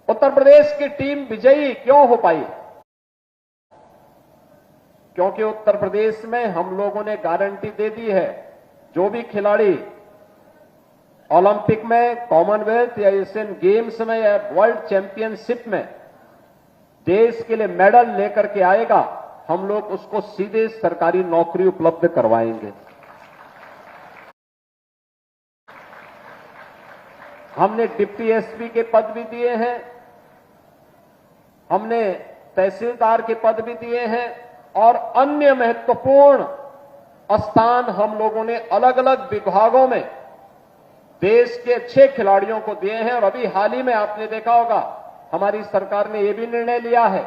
उत्तर प्रदेश की टीम विजयी क्यों हो पाई? क्योंकि उत्तर प्रदेश में हम लोगों ने गारंटी दे दी है, जो भी खिलाड़ी ओलंपिक में, कॉमनवेल्थ या एशियन गेम्स में या वर्ल्ड चैंपियनशिप में देश के लिए मेडल लेकर के आएगा, हम लोग उसको सीधे सरकारी नौकरी उपलब्ध करवाएंगे। हमने डिप्टी एसपी के पद भी दिए हैं, हमने तहसीलदार के पद भी दिए हैं और अन्य महत्वपूर्ण स्थान हम लोगों ने अलग अलग विभागों में देश के अच्छे खिलाड़ियों को दिए हैं। और अभी हाल ही में आपने देखा होगा, हमारी सरकार ने यह भी निर्णय लिया है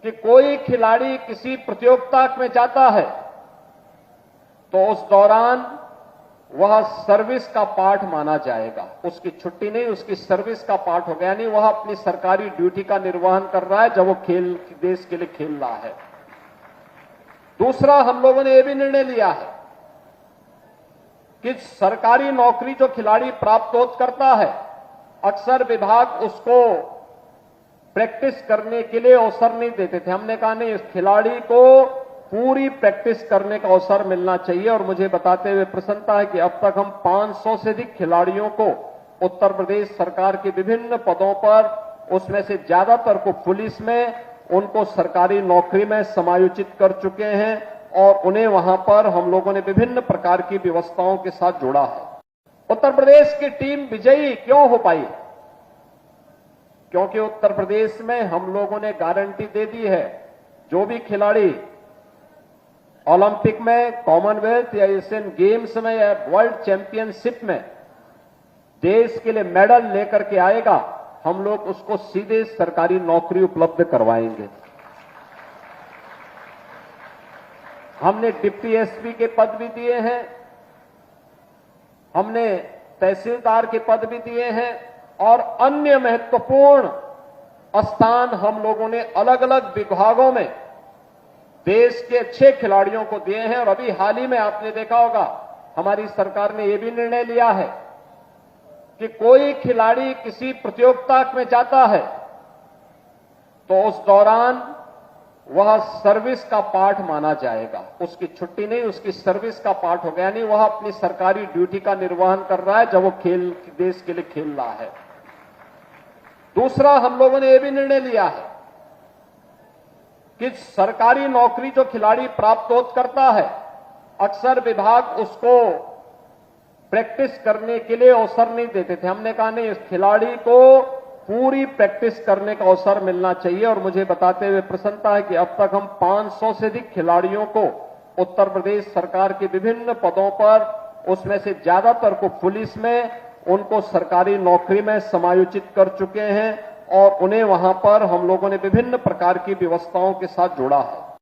कि कोई खिलाड़ी किसी प्रतियोगिता में जाता है तो उस दौरान वह सर्विस का पार्ट माना जाएगा। उसकी छुट्टी नहीं, उसकी सर्विस का पार्ट हो गया, यानी वह अपनी सरकारी ड्यूटी का निर्वहन कर रहा है जब वो देश के लिए खेल रहा है। दूसरा, हम लोगों ने यह भी निर्णय लिया है कि सरकारी नौकरी जो खिलाड़ी प्राप्त करता है, अक्सर विभाग उसको प्रैक्टिस करने के लिए अवसर नहीं देते थे। हमने कहा नहीं, इस खिलाड़ी को पूरी प्रैक्टिस करने का अवसर मिलना चाहिए। और मुझे बताते हुए प्रसन्नता है कि अब तक हम 500 से अधिक खिलाड़ियों को उत्तर प्रदेश सरकार के विभिन्न पदों पर, उसमें से ज्यादातर को पुलिस में, उनको सरकारी नौकरी में समायोजित कर चुके हैं और उन्हें वहां पर हम लोगों ने विभिन्न प्रकार की व्यवस्थाओं के साथ जोड़ा है। उत्तर प्रदेश की टीम विजयी क्यों हो पाई? क्योंकि उत्तर प्रदेश में हम लोगों ने गारंटी दे दी है, जो भी खिलाड़ी ओलंपिक में, कॉमनवेल्थ या एशियन गेम्स में या वर्ल्ड चैंपियनशिप में देश के लिए मेडल लेकर के आएगा, हम लोग उसको सीधे सरकारी नौकरी उपलब्ध करवाएंगे। हमने डिप्टी एसपी के पद भी दिए हैं, हमने तहसीलदार के पद भी दिए हैं और अन्य महत्वपूर्ण स्थान हम लोगों ने अलग अलग विभागों में देश के अच्छे खिलाड़ियों को दिए हैं। और अभी हाल ही में आपने देखा होगा, हमारी सरकार ने यह भी निर्णय लिया है कि कोई खिलाड़ी किसी प्रतियोगिता में जाता है तो उस दौरान वह सर्विस का पार्ट माना जाएगा। उसकी छुट्टी नहीं, उसकी सर्विस का पार्ट हो गया, यानी वह अपनी सरकारी ड्यूटी का निर्वहन कर रहा है जब वो देश के लिए खेल रहा है। दूसरा, हम लोगों ने यह भी निर्णय लिया है कि सरकारी नौकरी जो खिलाड़ी प्राप्त करता है, अक्सर विभाग उसको प्रैक्टिस करने के लिए अवसर नहीं देते थे। हमने कहा नहीं, इस खिलाड़ी को पूरी प्रैक्टिस करने का अवसर मिलना चाहिए। और मुझे बताते हुए प्रसन्नता है कि अब तक हम 500 से अधिक खिलाड़ियों को उत्तर प्रदेश सरकार के विभिन्न पदों पर, उसमें से ज्यादातर को पुलिस में, उनको सरकारी नौकरी में समायोजित कर चुके हैं और उन्हें वहां पर हम लोगों ने विभिन्न प्रकार की व्यवस्थाओं के साथ जोड़ा है।